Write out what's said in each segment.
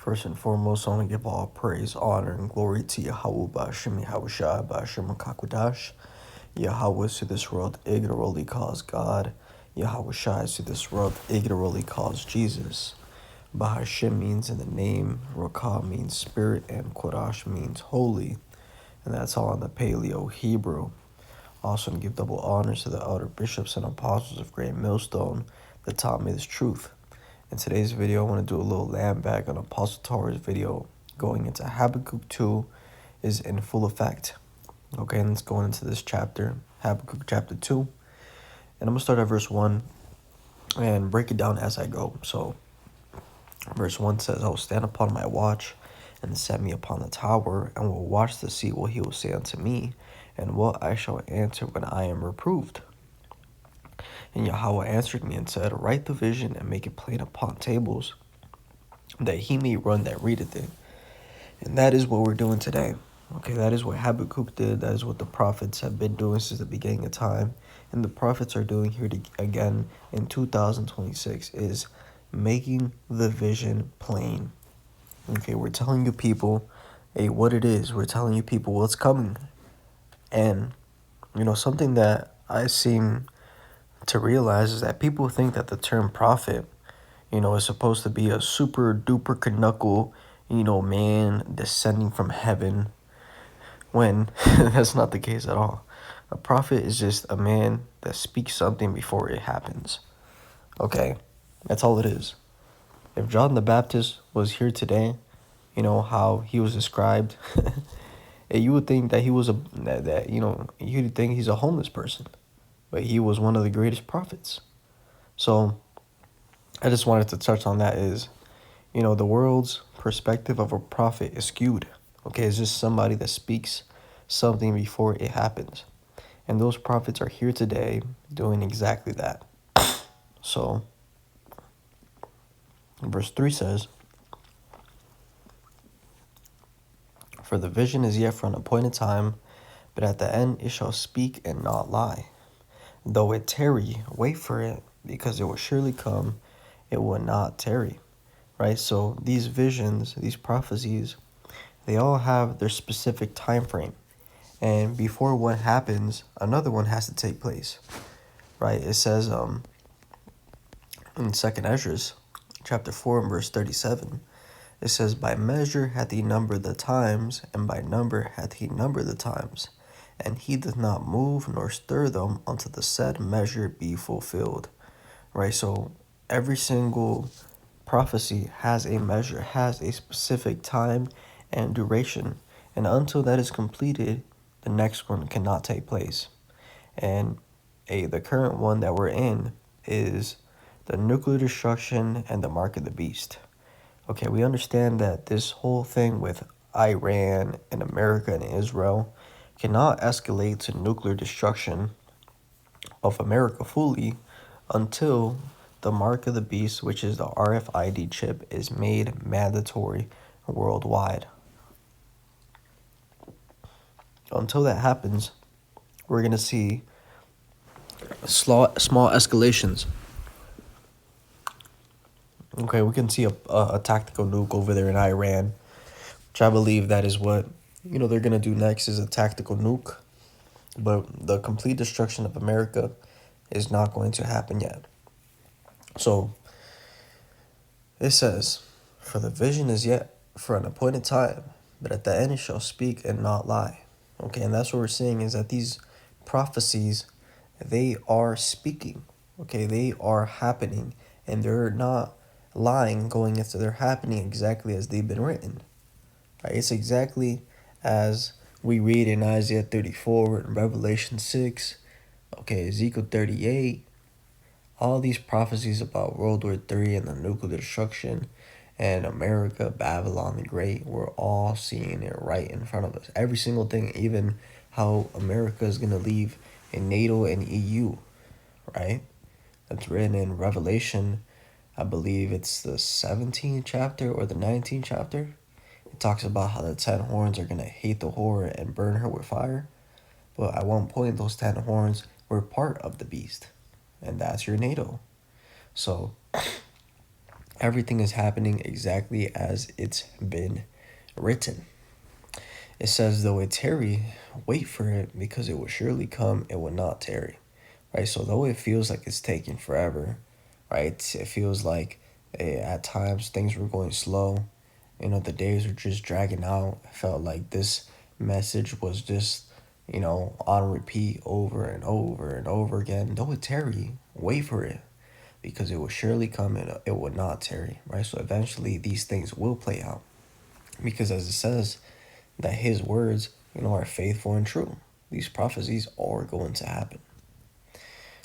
First and foremost, I want to give all praise, honor, and glory to Yahweh Ba'ashem Yahushua Ba'ashem Kakwadash. Yahweh is to this world ignorantly calls God. Yahweh Shai is to this world ignorantly calls Jesus. Ba'ashem means in the name, Rakah means spirit, and Kodash means holy. And that's all in the Paleo Hebrew. Also, to give double honors to the elder bishops and apostles of Great Millstone that taught me this truth. In today's video, I want to do a little land back on Apostle Torah's video going into Habakkuk 2 is in full effect. Okay, and let's go into this chapter, Habakkuk chapter 2. And I'm going to start at verse 1 and break it down as I go. So, verse 1 says, I will stand upon my watch and set me upon the tower, and will watch to see what he will say unto me, and what I shall answer when I am reproved. And Yahweh answered me and said, Write the vision and make it plain upon tables, that he may run that readeth it. And that is what we're doing today. Okay, that is what Habakkuk did. That is what the prophets have been doing since the beginning of time. And the prophets are doing here again in 2026 is making the vision plain. Okay, we're telling you people, hey, what it is. We're telling you people what's coming. And, something that I seem to realize is that people think that the term prophet, is supposed to be a super duper knuckle, man descending from heaven, when that's not the case at all. A prophet is just a man that speaks something before it happens. Okay, that's all it is. If John the Baptist was here today, how he was described, you would think that he was you'd think he's a homeless person. But he was one of the greatest prophets. So I just wanted to touch on that is, the world's perspective of a prophet is skewed. Okay, it's just somebody that speaks something before it happens. And those prophets are here today doing exactly that. So, verse 3 says, For the vision is yet for an appointed time, but at the end it shall speak and not lie. Though it tarry, wait for it, because it will surely come, it will not tarry. Right? So these visions, these prophecies, they all have their specific time frame. And before one happens, another one has to take place. Right? It says in 2nd Ezra, chapter 4 and verse 37, it says, By measure hath he numbered the times, and by number hath he numbered the times. And he doth not move nor stir them until the said measure be fulfilled. Right? So every single prophecy has a measure, has a specific time and duration. And until that is completed, the next one cannot take place. And the current one that we're in is the nuclear destruction and the mark of the beast. Okay, we understand that this whole thing with Iran and America and Israel cannot escalate to nuclear destruction of America fully until the mark of the beast, which is the RFID chip, is made mandatory worldwide. Until that happens, we're going to see small escalations. Okay, we can see a tactical nuke over there in Iran, which I believe that is what they're going to do next, is a tactical nuke. But the complete destruction of America is not going to happen yet. So it says, For the vision is yet for an appointed time, but at the end it shall speak and not lie. Okay, and that's what we're seeing, is that these prophecies, they are speaking. Okay, they are happening, and they're not lying going into, they're happening exactly as they've been written. Right? It's exactly as we read in Isaiah 34 and Revelation 6, okay, Ezekiel 38, all these prophecies about World War III and the nuclear destruction and America, Babylon the Great, we're all seeing it right in front of us. Every single thing, even how America is going to leave in NATO and EU, right? That's written in Revelation. I believe it's the 17th chapter or the 19th chapter. It talks about how the 10 horns are going to hate the whore and burn her with fire. But at one point, those 10 horns were part of the beast. And that's your NATO. So Everything is happening exactly as it's been written. It says, though it tarry, wait for it, because it will surely come, it will not tarry. Right? So though it feels like it's taking forever, right? It feels like at times things were going slow. The days were just dragging out. I felt like this message was just, on repeat over and over and over again. Though it tarry, wait for it, because it will surely come and it will not tarry, right? So eventually these things will play out, because as it says, that his words, are faithful and true. These prophecies are going to happen.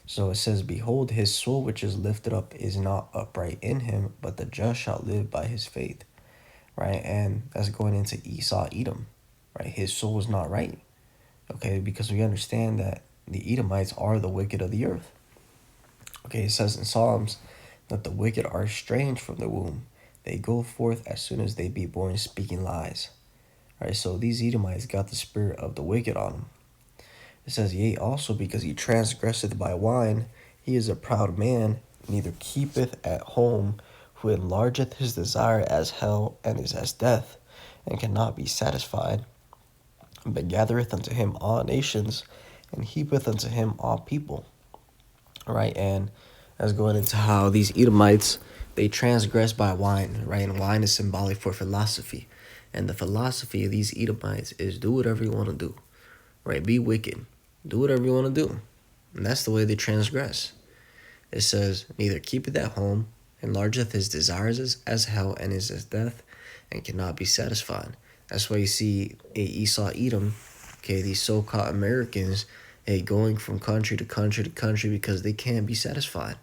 So it says, behold, his soul which is lifted up is not upright in him, but the just shall live by his faith. Right? And that's going into Esau, Edom. Right? His soul is not right. Okay, because we understand that the Edomites are the wicked of the earth. Okay, it says in Psalms that the wicked are estranged from the womb. They go forth as soon as they be born, speaking lies. Right? So these Edomites got the spirit of the wicked on them. It says, yea, also because he transgresseth by wine, he is a proud man, neither keepeth at home, who enlargeth his desire as hell, and is as death, and cannot be satisfied, but gathereth unto him all nations, and heapeth unto him all people. Right? And that's going into how these Edomites, they transgress by wine, right? And wine is symbolic for philosophy. And the philosophy of these Edomites is do whatever you want to do, right? Be wicked. Do whatever you want to do. And that's the way they transgress. It says, neither keepeth at home, enlargeth his desires as hell, and is as death, and cannot be satisfied. That's why you see Esau, Edom, okay, these so-called Americans, going from country to country to country because they can't be satisfied.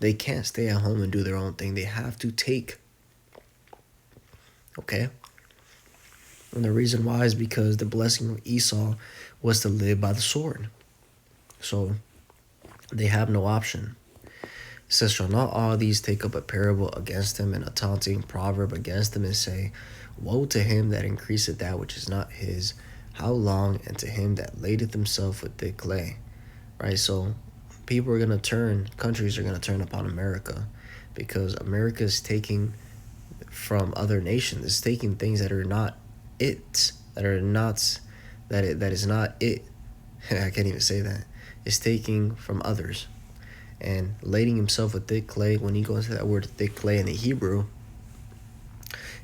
They can't stay at home and do their own thing. They have to take. Okay? And the reason why is because the blessing of Esau was to live by the sword. So they have no option. It says, shall not all these take up a parable against him, and a taunting proverb against him, and say, woe to him that increaseth that which is not his, how long, and to him that ladeth himself with thick clay. Right? So people are going to turn, countries are going to turn upon America, because America is taking from other nations. It's taking things that are not it, that is not it. I can't even say that. It's taking from others and lading himself with thick clay. When he goes to that word thick clay in the Hebrew,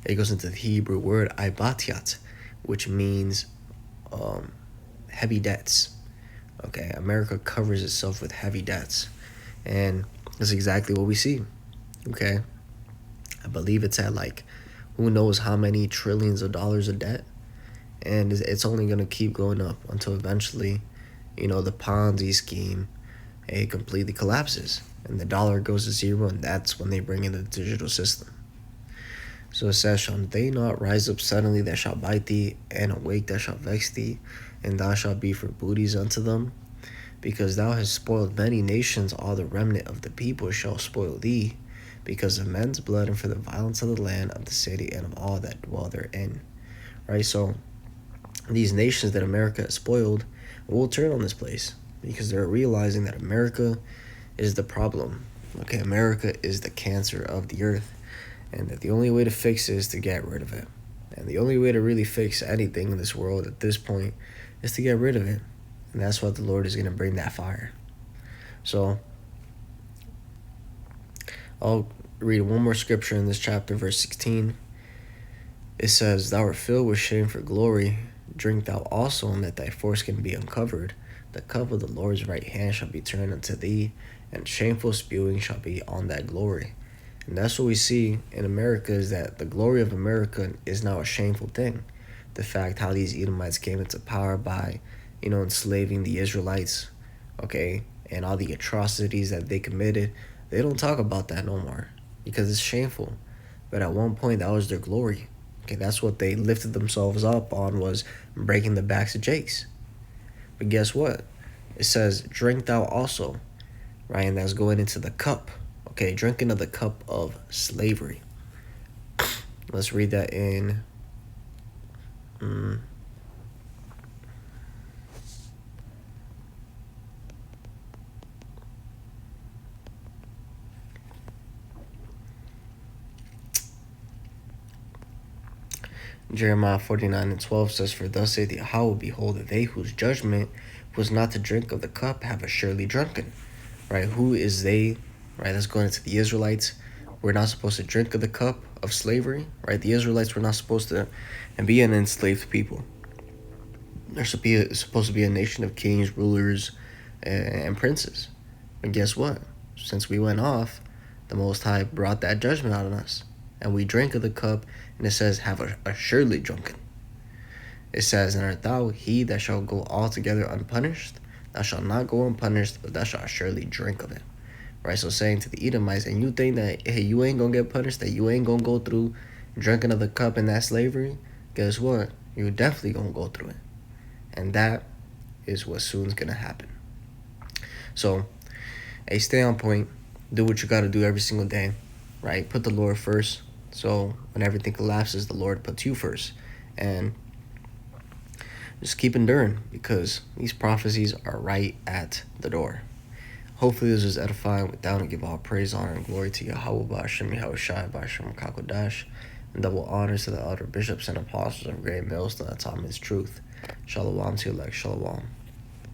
it goes into the Hebrew word ibatiat, which means heavy debts. Okay, America covers itself with heavy debts, and that's exactly what we see. Okay, I believe it's at like who knows how many trillions of dollars of debt, and it's only going to keep going up until eventually, the Ponzi scheme, it completely collapses and the dollar goes to zero, and that's when they bring in the digital system. So it says, shall they not rise up suddenly that shall bite thee, and awake that shall vex thee, and thou shalt be for booties unto them? Because thou hast spoiled many nations, all the remnant of the people shall spoil thee, because of men's blood, and for the violence of the land, of the city, and of all that dwell therein. Right? So these nations that America has spoiled will turn on this place, because they're realizing that America is the problem. Okay, America is the cancer of the earth, and that the only way to fix it is to get rid of it. And the only way to really fix anything in this world at this point is to get rid of it. And that's what the Lord is going to bring, that fire. So I'll read one more scripture in this chapter, verse 16. It says, thou art filled with shame for glory. Drink thou also, and that thy foreskin be uncovered. The cup of the Lord's right hand shall be turned unto thee, and shameful spewing shall be on that glory. And that's what we see in America, is that the glory of America is now a shameful thing. The fact how these Edomites came into power by, enslaving the Israelites, okay, and all the atrocities that they committed, they don't talk about that no more because it's shameful. But at one point, that was their glory. Okay, that's what they lifted themselves up on, was breaking the backs of Jakes. But guess what? It says, drink thou also, right? And that's going into the cup. Okay, drinking of the cup of slavery. Let's read that in Jeremiah 49:12 says, "For thus saith Yahweh, behold, they whose judgment was not to drink of the cup have surely drunken." Right? Who is they? Right? That's going into the Israelites. We're not supposed to drink of the cup of slavery. Right? The Israelites were not supposed to be an enslaved people. They're supposed to be a nation of kings, rulers, and princes. And guess what? Since we went off, the Most High brought that judgment out on us. And we drank of the cup, and it says, have assuredly drunken. It says, and art thou he that shall go altogether unpunished? Thou shalt not go unpunished, but thou shalt surely drink of it. Right? So saying to the Edomites, and you think that, hey, you ain't going to get punished, that you ain't going to go through drinking of the cup in that slavery? Guess what? You're definitely going to go through it. And that is what soon's going to happen. So, hey, stay on point. Do what you got to do every single day, right? Put the Lord first. So when everything collapses, the Lord puts you first. And just keep enduring, because these prophecies are right at the door. Hopefully this was edifying. With that, I give all praise, honor, and glory to Yahweh, Ba'ashem, Yahushai, Ba'ashem, Kakodash, and double honors to the elder bishops and apostles of great millstone that taught me his truth. Shalom to you, like Shalom.